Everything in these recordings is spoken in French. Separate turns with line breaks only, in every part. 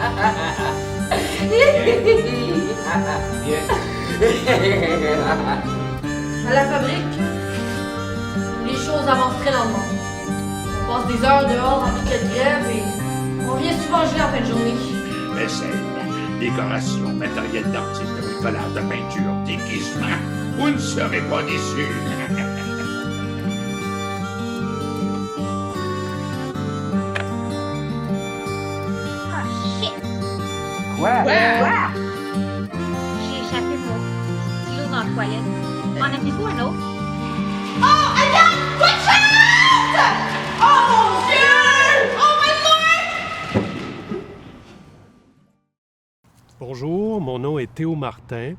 À la fabrique, les choses avancent très lentement. On passe des heures dehors en piquet de grève et on vient souvent geler en fin de journée.
Vaisselle, décoration, matériel d'artiste, bricolage, de peinture, déguisement. Vous ne serez pas déçus.
Ouais.
J'ai échappé mon stylo dans la toilette. En avez-vous un autre?
Oh, Agathe! Watch out! Oh mon Dieu! Oh my Lord!
Bonjour, mon nom est Théo Martin.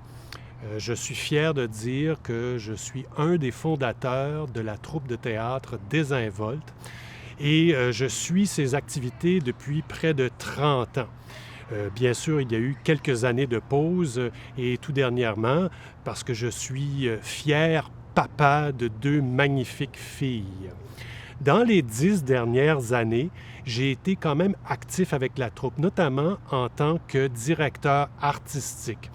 Je suis fier de dire que je suis un des fondateurs de la troupe de théâtre Désinvolte et je suis ses activités depuis près de 30 ans. Bien sûr, il y a eu quelques années de pause et tout dernièrement, parce que je suis fier papa de 2 magnifiques filles. Dans les 10 dernières années, j'ai été quand même actif avec la troupe, notamment en tant que directeur artistique.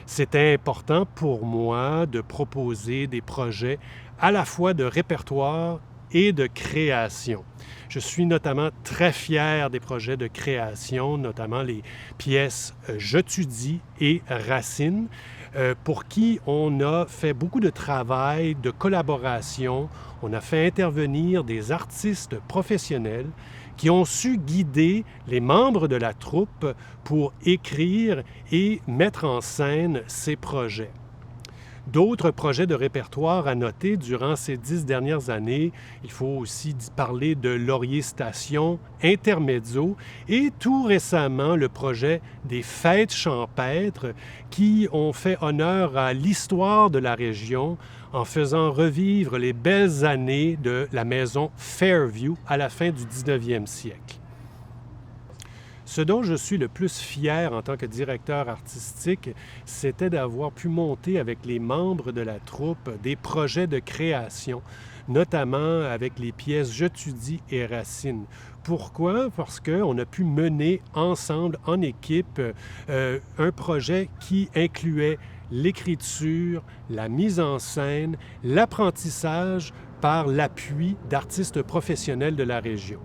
C'était important pour moi de proposer des projets à la fois de répertoire et de création. Je suis notamment très fier des projets de création, notamment les pièces Je t'udis et Racine, pour qui on a fait beaucoup de travail, de collaboration. On a fait intervenir des artistes professionnels qui ont su guider les membres de la troupe pour écrire et mettre en scène ces projets. D'autres projets de répertoire à noter durant ces 10 dernières années, il faut aussi parler de Laurier Station, Intermezzo et tout récemment le projet des Fêtes champêtres qui ont fait honneur à l'histoire de la région en faisant revivre les belles années de la maison Fairview à la fin du 19e siècle. Ce dont je suis le plus fier en tant que directeur artistique, c'était d'avoir pu monter avec les membres de la troupe des projets de création, notamment avec les pièces Je t'udis et Racine. Pourquoi? Parce qu'on a pu mener ensemble, en équipe, un projet qui incluait l'écriture, la mise en scène, l'apprentissage par l'appui d'artistes professionnels de la région.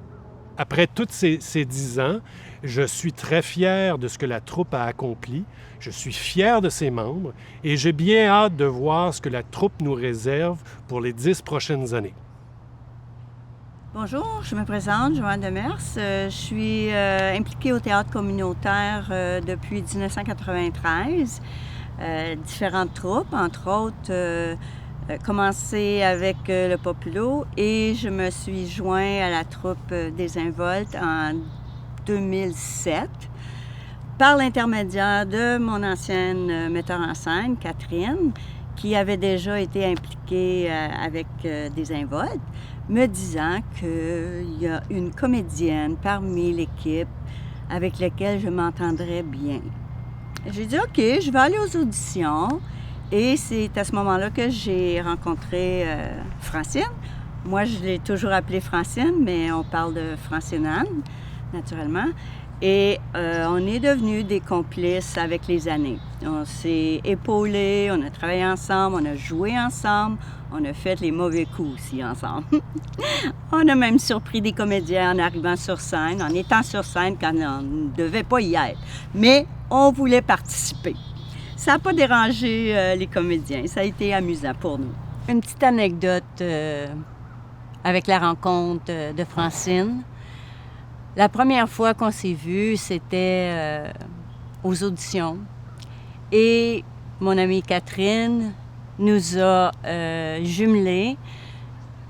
Après tous ces 10 ans, je suis très fier de ce que la troupe a accompli, je suis fier de ses membres et j'ai bien hâte de voir ce que la troupe nous réserve pour les 10 prochaines années.
Bonjour, je me présente, Joanne Demers. Je suis impliquée au théâtre communautaire depuis 1993. Différentes troupes, entre autres, commencé avec le Populo et je me suis joint à la troupe Désinvolte en 2007 par l'intermédiaire de mon ancienne metteur en scène, Catherine, qui avait déjà été impliquée avec Désinvolte, me disant qu'il y a une comédienne parmi l'équipe avec laquelle je m'entendrais bien. J'ai dit « OK, je vais aller aux auditions ». Et c'est à ce moment-là que j'ai rencontré Francine. Moi, je l'ai toujours appelée Francine, mais on parle de Francine Anne, naturellement. Et on est devenus des complices avec les années. On s'est épaulés, on a travaillé ensemble, on a joué ensemble, on a fait les mauvais coups aussi ensemble. On a même surpris des comédiens en arrivant sur scène, en étant sur scène quand on ne devait pas y être. Mais on voulait participer. Ça n'a pas dérangé les comédiens. Ça a été amusant pour nous. Une petite anecdote avec la rencontre de Francine. La première fois qu'on s'est vus, c'était aux auditions. Et mon amie Catherine nous a jumelés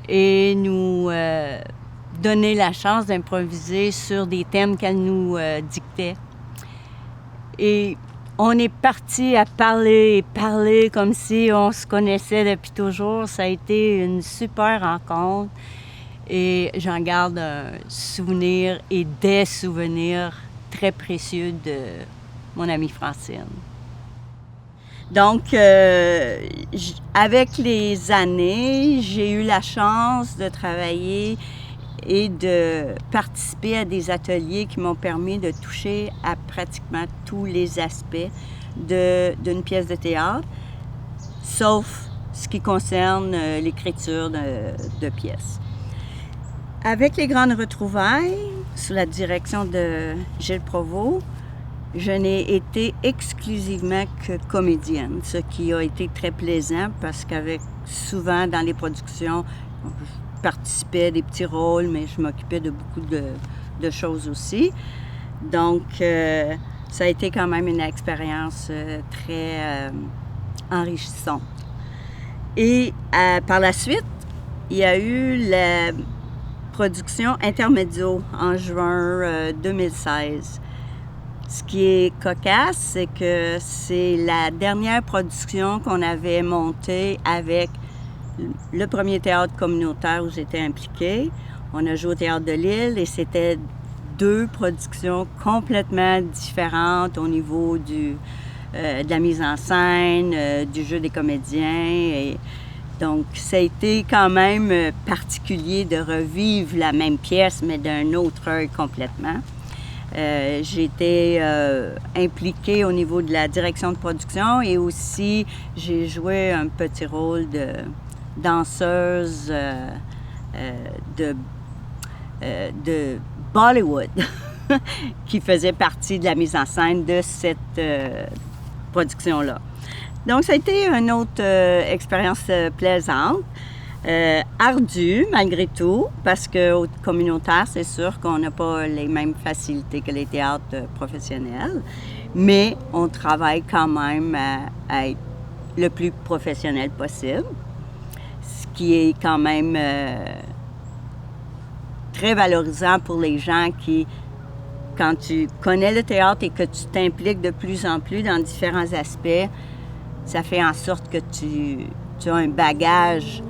et nous donné la chance d'improviser sur des thèmes qu'elle nous dictait. Et on est parti à parler comme si on se connaissait depuis toujours. Ça a été une super rencontre et j'en garde un souvenir et des souvenirs très précieux de mon amie Francine. Donc, avec les années, j'ai eu la chance de travailler et de participer à des ateliers qui m'ont permis de toucher à pratiquement tous les aspects d'une pièce de théâtre, sauf ce qui concerne l'écriture de pièces. Avec les grandes retrouvailles, sous la direction de Gilles Provost, je n'ai été exclusivement que comédienne, ce qui a été très plaisant parce qu'avec souvent dans les productions, je participais à des petits rôles, mais je m'occupais de beaucoup de choses aussi. Donc, ça a été quand même une expérience très enrichissante. Et par la suite, il y a eu la production Intermezzo en juin 2016. Ce qui est cocasse, c'est que c'est la dernière production qu'on avait montée avec le premier théâtre communautaire où j'étais impliquée. On a joué au Théâtre de l'Île et c'était 2 productions complètement différentes au niveau de la mise en scène, du jeu des comédiens. Et donc, ça a été quand même particulier de revivre la même pièce, mais d'un autre œil complètement. J'ai été impliquée au niveau de la direction de production et aussi j'ai joué un petit rôle de danseuse de Bollywood qui faisait partie de la mise en scène de cette production-là. Donc, ça a été une autre expérience plaisante. Ardu, malgré tout, parce qu'au communautaire, c'est sûr qu'on n'a pas les mêmes facilités que les théâtres professionnels, mais on travaille quand même à être le plus professionnel possible, ce qui est quand même très valorisant pour les gens qui, quand tu connais le théâtre et que tu t'impliques de plus en plus dans différents aspects, ça fait en sorte que tu as un bagage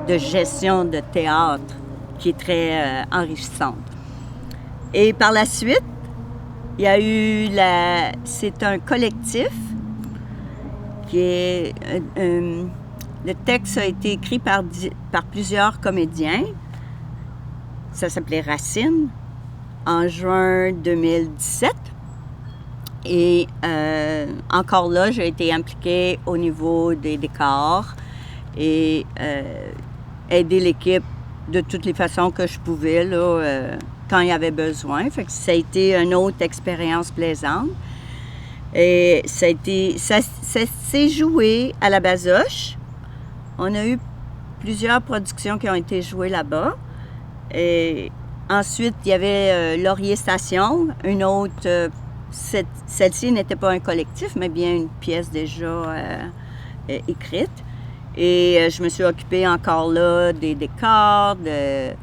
de gestion de théâtre qui est très enrichissante. Et par la suite, il y a eu c'est un collectif qui est... le texte a été écrit par plusieurs comédiens. Ça s'appelait Racine, en juin 2017. Et encore là, j'ai été impliquée au niveau des décors et aider l'équipe de toutes les façons que je pouvais là, quand il y avait besoin. Fait que ça a été une autre expérience plaisante. Et ça s'est joué à la Bazoche. On a eu plusieurs productions qui ont été jouées là-bas. Et ensuite, il y avait Laurier Station, une autre... Celle-ci n'était pas un collectif, mais bien une pièce déjà écrite. Et je me suis occupée encore là des décors, de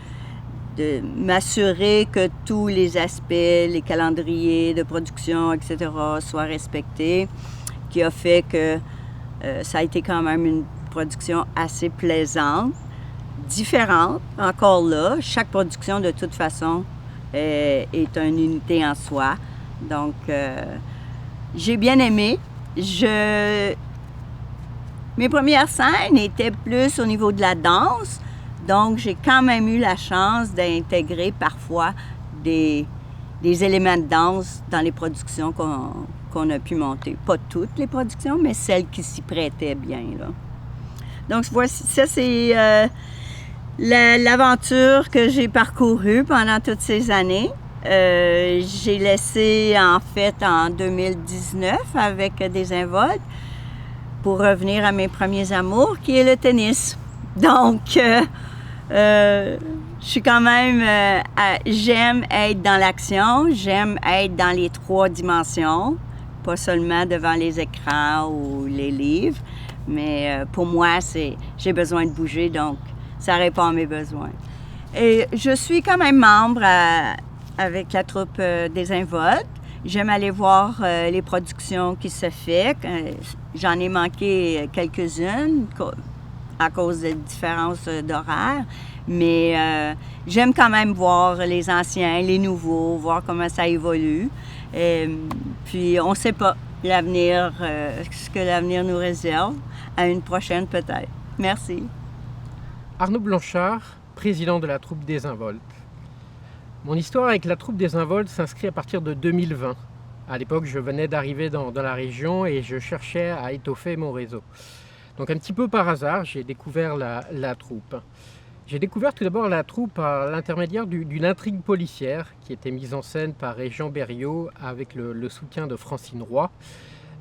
m'assurer que tous les aspects, les calendriers de production, etc., soient respectés, qui a fait que ça a été quand même une production assez plaisante, différente, encore là. Chaque production, de toute façon, est une unité en soi. Donc, j'ai bien aimé. Mes premières scènes étaient plus au niveau de la danse, donc j'ai quand même eu la chance d'intégrer parfois des éléments de danse dans les productions qu'on a pu monter. Pas toutes les productions, mais celles qui s'y prêtaient bien, là. Donc, voici, ça c'est l'aventure que j'ai parcourue pendant toutes ces années. J'ai laissé, en fait, en 2019 avec Désinvolte pour revenir à mes premiers amours, qui est le tennis. Donc, je suis quand même... j'aime être dans l'action, j'aime être dans les 3 dimensions, pas seulement devant les écrans ou les livres, mais pour moi, j'ai besoin de bouger, donc ça répond à mes besoins. Et je suis quand même membre avec la troupe Désinvolte. J'aime aller voir les productions qui se font. J'en ai manqué quelques-unes à cause de différences d'horaire, mais j'aime quand même voir les anciens, les nouveaux, voir comment ça évolue. Puis on ne sait pas l'avenir, ce que l'avenir nous réserve. À une prochaine peut-être. Merci.
Arnaud Blanchard, président de la troupe Désinvolte. Mon histoire avec la troupe Désinvolte s'inscrit à partir de 2020. À l'époque, je venais d'arriver dans la région et je cherchais à étoffer mon réseau. Donc un petit peu par hasard, j'ai découvert la troupe. J'ai découvert tout d'abord la troupe par l'intermédiaire d'une intrigue policière qui était mise en scène par Régent Berriot avec le soutien de Francine Roy.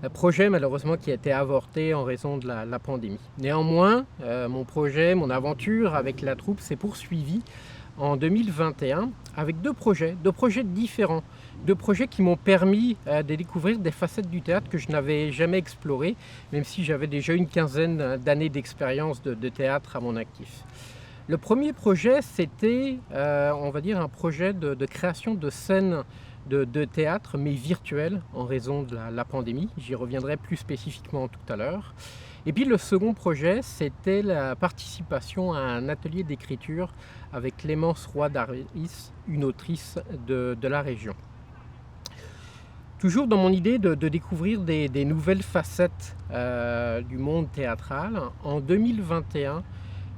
Un projet malheureusement qui a été avorté en raison de la pandémie. Néanmoins, mon projet, mon aventure avec la troupe s'est poursuivie en 2021 avec deux projets différents. Deux projets qui m'ont permis de découvrir des facettes du théâtre que je n'avais jamais explorées, même si j'avais déjà une quinzaine d'années d'expérience de théâtre à mon actif. Le premier projet, c'était, on va dire, un projet de création de scènes de théâtre, mais virtuelles, en raison de la pandémie. J'y reviendrai plus spécifiquement tout à l'heure. Et puis le second projet, c'était la participation à un atelier d'écriture avec Clémence Roy d'Aris, une autrice de la région. Toujours dans mon idée de découvrir des nouvelles facettes du monde théâtral, en 2021,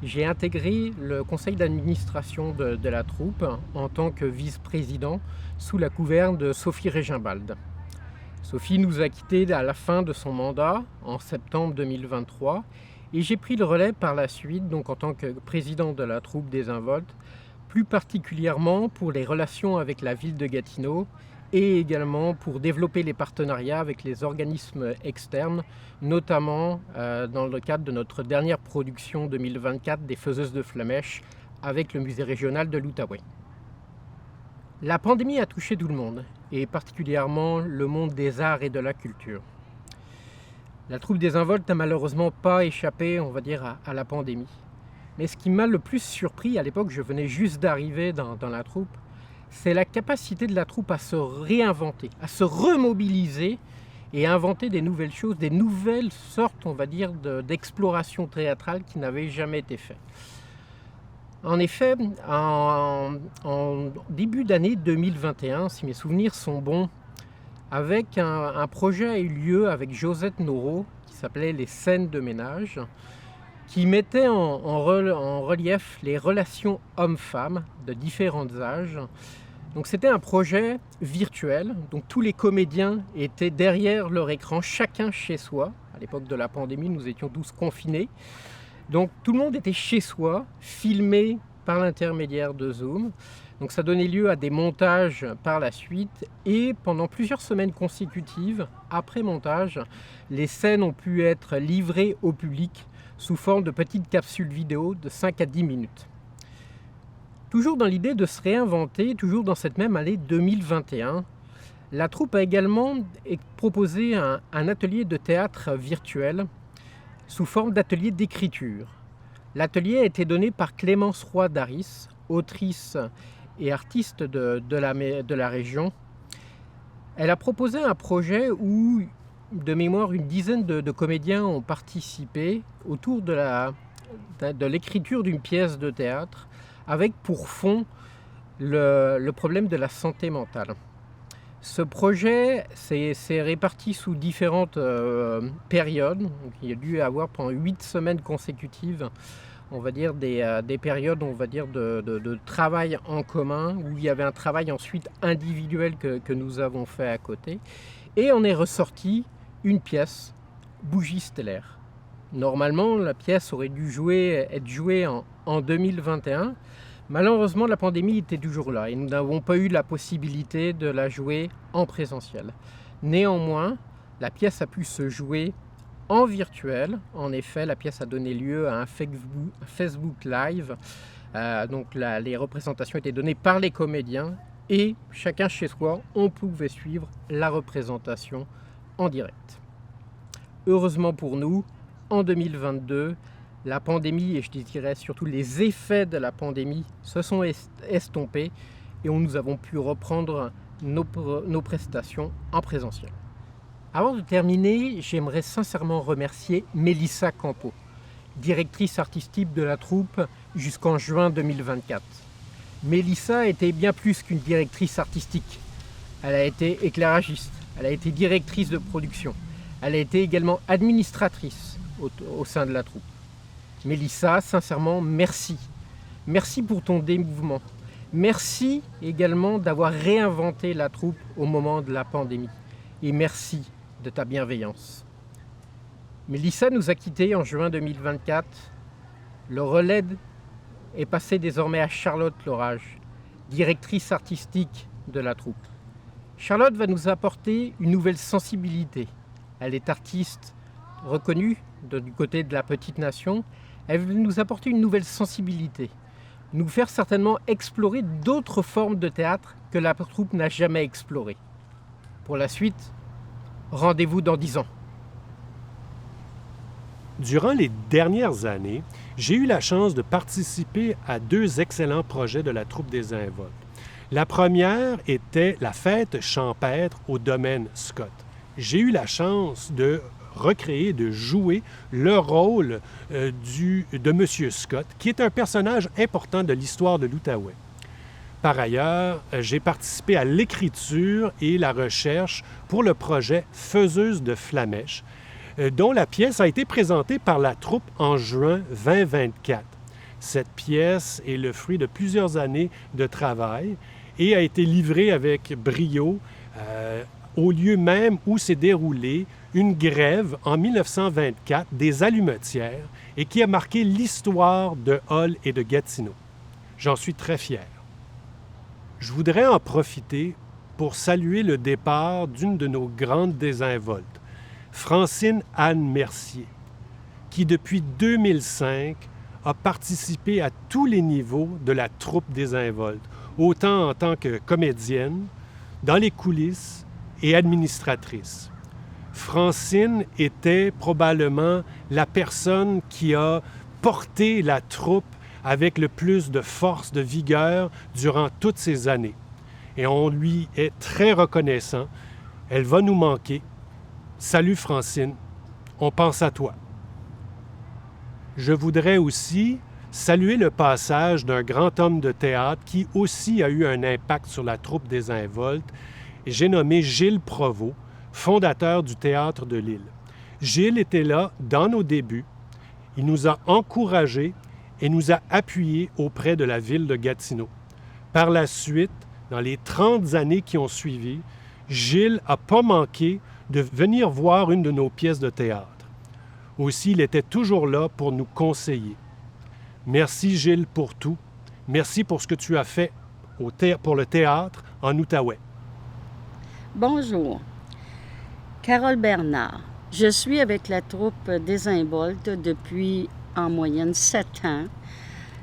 j'ai intégré le conseil d'administration de la troupe en tant que vice-président sous la gouverne de Sophie Régimbald. Sophie nous a quittés à la fin de son mandat, en septembre 2023, et j'ai pris le relais par la suite, donc en tant que président de la troupe Désinvolte, plus particulièrement pour les relations avec la ville de Gatineau et également pour développer les partenariats avec les organismes externes, notamment dans le cadre de notre dernière production 2024 des Faiseuses de Flamèche avec le musée régional de l'Outaouais. La pandémie a touché tout le monde, et particulièrement le monde des arts et de la culture. La troupe Désinvolte n'a malheureusement pas échappé, on va dire, à la pandémie. Mais ce qui m'a le plus surpris, à l'époque, je venais juste d'arriver dans la troupe, c'est la capacité de la troupe à se réinventer, à se remobiliser et à inventer des nouvelles choses, des nouvelles sortes, on va dire, d'exploration théâtrale qui n'avaient jamais été faites. En effet, en début d'année 2021, si mes souvenirs sont bons, avec un projet a eu lieu avec Josette Noreau qui s'appelait Les scènes de ménage, qui mettait en relief les relations hommes-femmes de différents âges. Donc c'était un projet virtuel, donc tous les comédiens étaient derrière leur écran, chacun chez soi. À l'époque de la pandémie, nous étions tous confinés. Donc tout le monde était chez soi, filmé par l'intermédiaire de Zoom. Donc ça donnait lieu à des montages par la suite et pendant plusieurs semaines consécutives, après montage, les scènes ont pu être livrées au public sous forme de petites capsules vidéo de 5 à 10 minutes. Toujours dans l'idée de se réinventer, toujours dans cette même année 2021, la troupe a également proposé un atelier de théâtre virtuel sous forme d'atelier d'écriture. L'atelier a été donné par Clémence Roy d'Aris, autrice et artiste de la région. Elle a proposé un projet où, de mémoire, une dizaine de comédiens ont participé autour de l'écriture d'une pièce de théâtre avec pour fond le problème de la santé mentale. Ce projet s'est réparti sous différentes périodes. Donc, il y a dû avoir pendant 8 semaines consécutives, on va dire, des périodes, on va dire, de travail en commun, où il y avait un travail ensuite individuel que nous avons fait à côté. Et on est ressorti une pièce, Bougie stellaire. Normalement, la pièce aurait dû être jouée en 2021. Malheureusement, la pandémie était toujours là et nous n'avons pas eu la possibilité de la jouer en présentiel. Néanmoins, la pièce a pu se jouer en virtuel. En effet, la pièce a donné lieu à un Facebook Live. Donc les représentations étaient données par les comédiens et chacun chez soi, on pouvait suivre la représentation en direct. Heureusement pour nous, en 2022, la pandémie, et je dirais surtout les effets de la pandémie, se sont estompés et nous avons pu reprendre nos prestations en présentiel. Avant de terminer, j'aimerais sincèrement remercier Mélissa Campo, directrice artistique de la troupe jusqu'en juin 2024. Mélissa était bien plus qu'une directrice artistique. Elle a été éclairagiste, elle a été directrice de production, elle a été également administratrice au sein de la troupe. Mélissa, sincèrement, merci. Merci pour ton dévouement. Merci également d'avoir réinventé la troupe au moment de la pandémie. Et merci de ta bienveillance. Mélissa nous a quittés en juin 2024. Le relais est passé désormais à Charlotte Lorage, directrice artistique de la troupe. Charlotte va nous apporter une nouvelle sensibilité. Elle est artiste reconnue du côté de la petite nation. Elle va nous apporter une nouvelle sensibilité, nous faire certainement explorer d'autres formes de théâtre que la troupe n'a jamais explorées. Pour la suite, rendez-vous dans 10 ans.
Durant les dernières années, j'ai eu la chance de participer à 2 excellents projets de la troupe des Involtes. La première était la fête champêtre au domaine Scott. J'ai eu la chance de recréer, de jouer le rôle de M. Scott, qui est un personnage important de l'histoire de l'Outaouais. Par ailleurs, j'ai participé à l'écriture et la recherche pour le projet Faiseuse de Flamèche, dont la pièce a été présentée par la troupe en juin 2024. Cette pièce est le fruit de plusieurs années de travail et a été livrée avec brio au lieu même où s'est déroulée une grève en 1924 des allumetières et qui a marqué l'histoire de Hull et de Gatineau. J'en suis très fier. Je voudrais en profiter pour saluer le départ d'une de nos grandes désinvoltes, Francine Anne Mercier, qui depuis 2005 a participé à tous les niveaux de la troupe désinvolte, autant en tant que comédienne, dans les coulisses et administratrice. Francine était probablement la personne qui a porté la troupe avec le plus de force, de vigueur durant toutes ces années. Et on lui est très reconnaissant. Elle va nous manquer. Salut Francine, on pense à toi. Je voudrais aussi saluer le passage d'un grand homme de théâtre qui aussi a eu un impact sur la troupe des Involtes. J'ai nommé Gilles Provost, fondateur du Théâtre de l'Île. Gilles était là dans nos débuts. Il nous a encouragés et nous a appuyés auprès de la ville de Gatineau. Par la suite, dans les 30 années qui ont suivi, Gilles n'a pas manqué de venir voir une de nos pièces de théâtre. Aussi, il était toujours là pour nous conseiller. Merci Gilles pour tout. Merci pour ce que tu as fait pour le théâtre en Outaouais.
Bonjour. Carole Bernard. Je suis avec la troupe des Involtes depuis en moyenne 7 ans.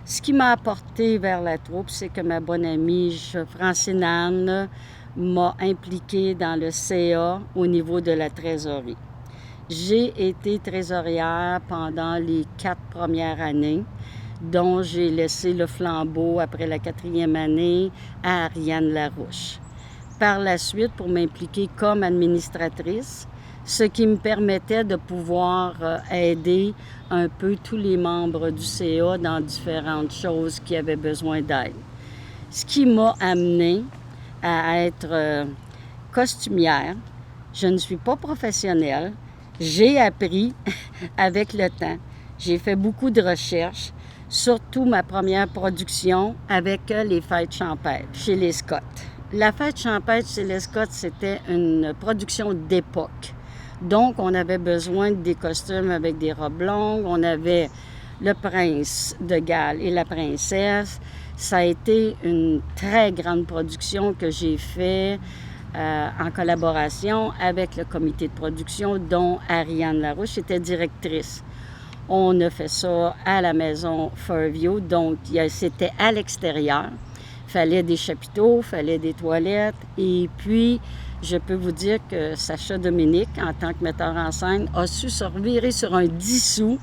Ce qui m'a apporté vers la troupe, c'est que ma bonne amie Francine Anne m'a impliquée dans le CA au niveau de la trésorerie. J'ai été trésorière pendant les 4 premières années, dont j'ai laissé le flambeau après la 4e année à Ariane Larouche. Par la suite, pour m'impliquer comme administratrice, ce qui me permettait de pouvoir aider un peu tous les membres du CA dans différentes choses qui avaient besoin d'aide. Ce qui m'a amenée à être costumière. Je ne suis pas professionnelle. J'ai appris avec le temps. J'ai fait beaucoup de recherches, surtout ma première production avec les Fêtes champêtres chez les Scott. La Fête champêtre chez les Scott, c'était une production d'époque. Donc, on avait besoin des costumes avec des robes longues. On avait le prince de Galles et la princesse. Ça a été une très grande production que j'ai faite en collaboration avec le comité de production dont Ariane Larouche était directrice. On a fait ça à la maison Fairview, donc c'était à l'extérieur. Il fallait des chapiteaux, il fallait des toilettes. Et puis, je peux vous dire que Sacha Dominique, en tant que metteur en scène, a su se revirer sur un 10 sous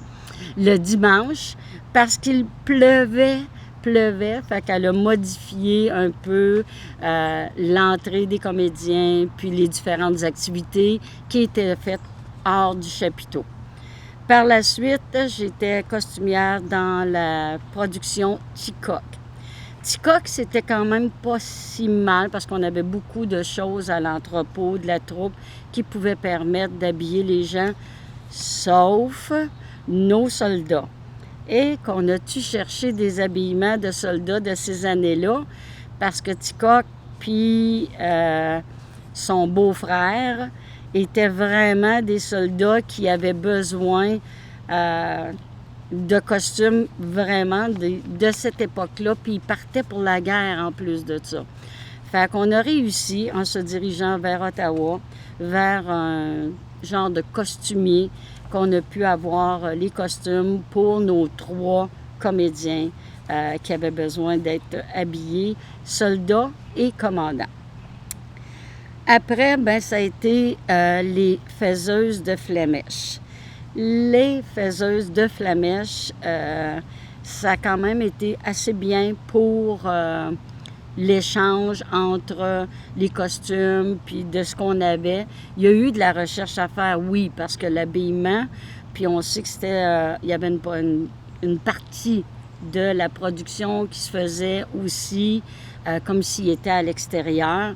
le dimanche parce qu'il pleuvait, fait qu'elle a modifié un peu l'entrée des comédiens, puis les différentes activités qui étaient faites hors du chapiteau. Par la suite, j'étais costumière dans la production Ticoc. Ticoc, c'était quand même pas si mal parce qu'on avait beaucoup de choses à l'entrepôt de la troupe qui pouvaient permettre d'habiller les gens, sauf nos soldats. et qu'on a-tu cherché des habillements de soldats de ces années-là, parce que Ticoc puis son beau-frère étaient vraiment des soldats qui avaient besoin de costumes vraiment de cette époque-là, puis ils partaient pour la guerre en plus de ça. Fait qu'on a réussi, en se dirigeant vers Ottawa, vers un genre de costumier, qu'on a pu avoir les costumes pour nos 3 comédiens qui avaient besoin d'être habillés, soldats et commandants. Après, ben, ça a été les faiseuses de flamèche. Les faiseuses de flamèche, ça a quand même été assez bien pour l'échange entre les costumes puis de ce qu'on avait. Il y a eu de la recherche à faire, oui, parce que l'habillement, puis on sait que c'était, il y avait une partie de la production qui se faisait aussi comme s'il était à l'extérieur.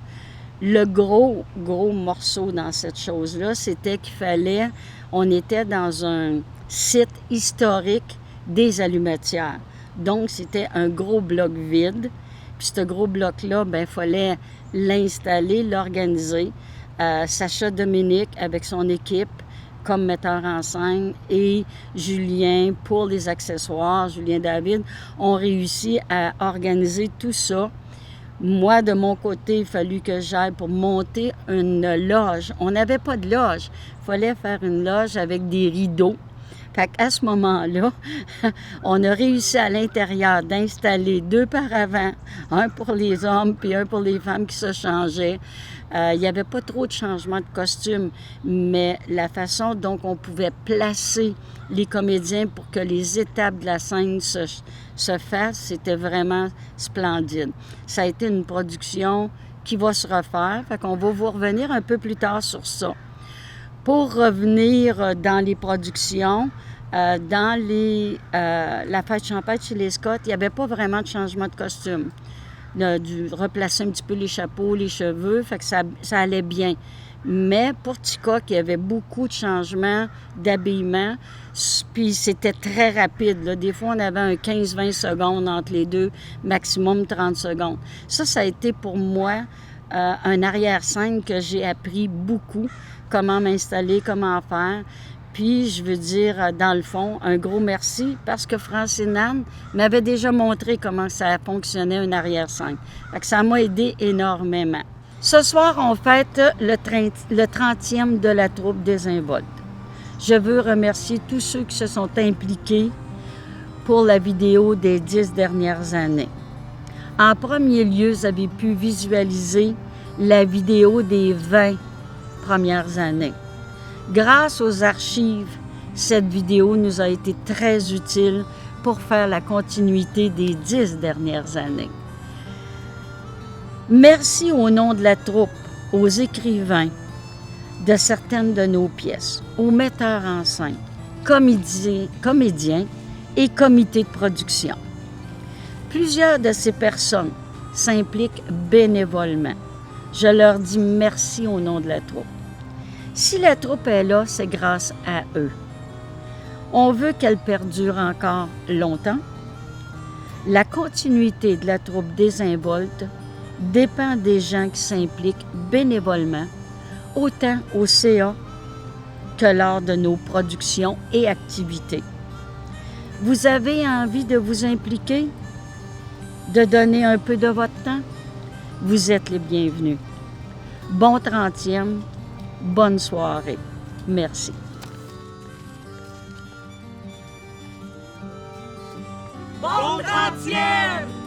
Le gros morceau dans cette chose-là, c'était qu'il fallait, on était dans un site historique des allumetières. Donc, c'était un gros bloc vide. Puis ce gros bloc-là, bien, il fallait l'installer, l'organiser. Sacha Dominique, avec son équipe, comme metteur en scène, et Julien, pour les accessoires, Julien David, ont réussi à organiser tout ça. Moi, de mon côté, il fallut que j'aille pour monter une loge. On n'avait pas de loge. Il fallait faire une loge avec des rideaux. Fait qu'à ce moment-là, on a réussi à l'intérieur d'installer 2 paravents, un pour les hommes puis un pour les femmes qui se changeaient. Il n'y avait pas trop de changements de costume, mais la façon dont on pouvait placer les comédiens pour que les étapes de la scène se fassent, c'était vraiment splendide. Ça a été une production qui va se refaire, fait qu'on va vous revenir un peu plus tard sur ça. Pour revenir dans les productions, dans la fête champêtre chez les Scott, il n'y avait pas vraiment de changement de costume. Replacer un petit peu les chapeaux, les cheveux, fait que ça allait bien. Mais pour Ticoc, il y avait beaucoup de changements d'habillement, puis c'était très rapide, là. Des fois, on avait un 15-20 secondes entre les deux, maximum 30 secondes. Ça a été pour moi un arrière-scène que j'ai appris beaucoup, comment m'installer, comment faire. Puis, je veux dire, dans le fond, un gros merci parce que Francine Anne m'avait déjà montré comment ça fonctionnait un arrière-scène. Fait que ça m'a aidé énormément. Ce soir, on fête le 30e de la troupe Désinvolte. Je veux remercier tous ceux qui se sont impliqués pour la vidéo des 10 dernières années. En premier lieu, vous avez pu visualiser la vidéo des 20 premières années. Grâce aux archives, cette vidéo nous a été très utile pour faire la continuité des 10 dernières années. Merci au nom de la troupe, aux écrivains de certaines de nos pièces, aux metteurs en scène, comédiens et comités de production. Plusieurs de ces personnes s'impliquent bénévolement. Je leur dis merci au nom de la troupe. Si la troupe est là, c'est grâce à eux. On veut qu'elle perdure encore longtemps. La continuité de la troupe Désinvolte dépend des gens qui s'impliquent bénévolement, autant au CA que lors de nos productions et activités. Vous avez envie de vous impliquer, de donner un peu de votre temps? Vous êtes les bienvenus. Bon 30e, bonne soirée. Merci.
Bon 30e!